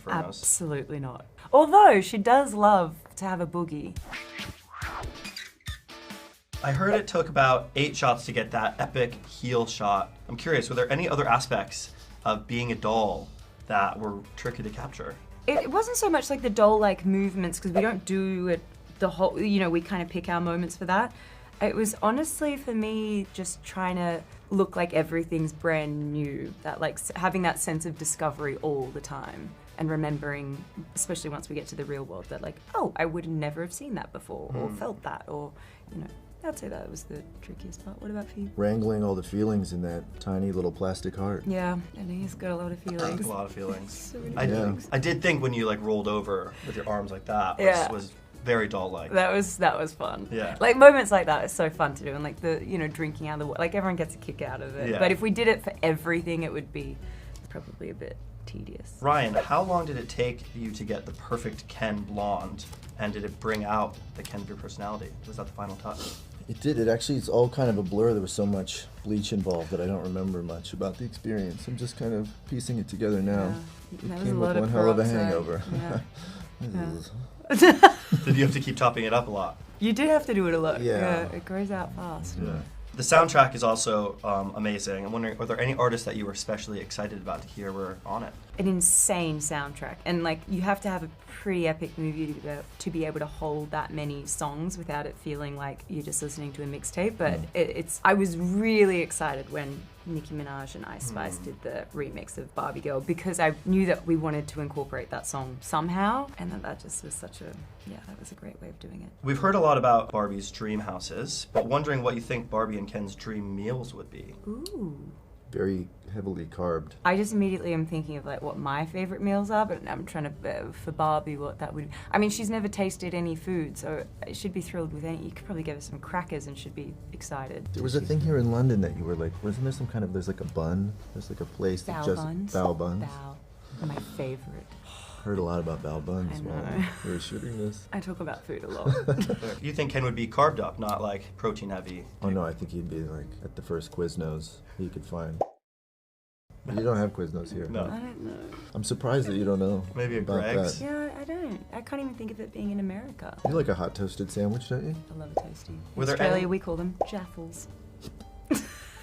Infernos. Absolutely not. Although she does love to have a boogie. I heard it took about 8 shots to get that epic heel shot. I'm curious, were there any other aspects of being a doll that were tricky to capture? It wasn't so much like the doll-like movements, because we don't do it the whole, you know, we kind of pick our moments for that. It was honestly, for me, just trying to look like everything's brand new. That, like, having that sense of discovery all the time. And remembering, especially once we get to the real world, that like, oh, I would never have seen that before, or felt that, or, you know. I'd say that was the trickiest part. What about for you? Wrangling all the feelings in that tiny little plastic heart. Yeah, and he's got a lot of feelings. A lot of feelings. So many Yeah. feelings. I did think when you like rolled over with your arms like that Yeah. was very doll-like. That was fun. Yeah. Like moments like that are so fun to do, and like the, you know, drinking out of the water, like everyone gets a kick out of it. Yeah. But if we did it for everything, it would be probably a bit tedious. Ryan, how long did it take you to get the perfect Ken blonde, and did it bring out the Ken of your personality? Was that the final touch? It did. It actually, it's all kind of a blur. There was so much bleach involved that I don't remember much about the experience. I'm just kind of piecing it together now. Yeah. It That was came a with lot of one hell of a peroxide. hangover. Yeah. Did you have to keep topping it up a lot? You do have to do it a lot. Yeah. It grows out fast. Yeah. The soundtrack is also amazing. I'm wondering, are there any artists that you were especially excited about to hear were on it? An insane soundtrack, and like you have to have a pretty epic movie to be able to hold that many songs without it feeling like you're just listening to a mixtape. But I was really excited when Nicki Minaj and Ice Spice did the remix of Barbie Girl, because I knew that we wanted to incorporate that song somehow, and that just was such a, yeah, that was a great way of doing it. We've heard a lot about Barbie's dream houses, but wondering what you think Barbie and Ken's dream meals would be. Ooh. Very heavily carbed. I just immediately am thinking of like what my favorite meals are, but I'm trying to, for Barbie, what that would, I mean, she's never tasted any food, so she'd be thrilled with any, you could probably give her some crackers and she'd be excited. There was a thing here in London that you were like, wasn't there some kind of, there's like a bun? There's like a place that Bao just, buns. bao buns. Bao, my favorite. Heard a lot about bao buns I while know. we were shooting this. I talk about food a lot. You think Ken would be carved up, not like protein heavy? Oh no, I think he'd be like at the first Quiznos he could find. You don't have Quiznos here. No. I don't know. I'm surprised that you don't know Maybe a about Greg's? that. Yeah, I don't. I can't even think of it being in America. You like a hot toasted sandwich, don't you? I love a toasty. In Were there Australia, any- we call them jaffles.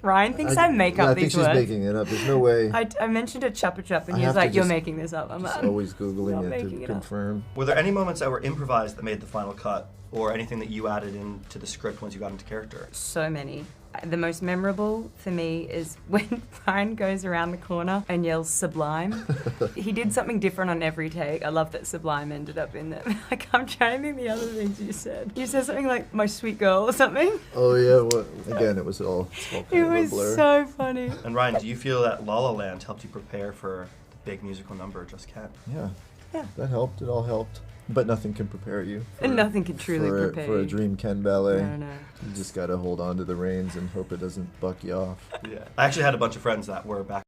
Ryan thinks I make up I these think she's words. making it up. There's no way. I mentioned a chuppa chup, and I he was have to like, "You're just- making this up." I'm Just like, always not Googling it making to it up. confirm. Were there any moments that were improvised that made the final cut, or anything that you added into the script once you got into character? So many. The most memorable for me is when Ryan goes around the corner and yells "Sublime." He did something different on every take. I love that Sublime ended up in there. Like, I'm trying to think the other things you said. You said something like "my sweet girl" or something. Oh yeah, well, again, it was all kind It of a was blur. so funny. And Ryan, do you feel that La La Land helped you prepare for the big musical number, Just Ken? Yeah, Yeah. that helped. It all helped. But nothing can prepare you. And nothing can truly prepare for a you. dream Ken ballet. No. You just gotta hold on to the reins and hope it doesn't buck you off. Yeah. I actually had a bunch of friends that were back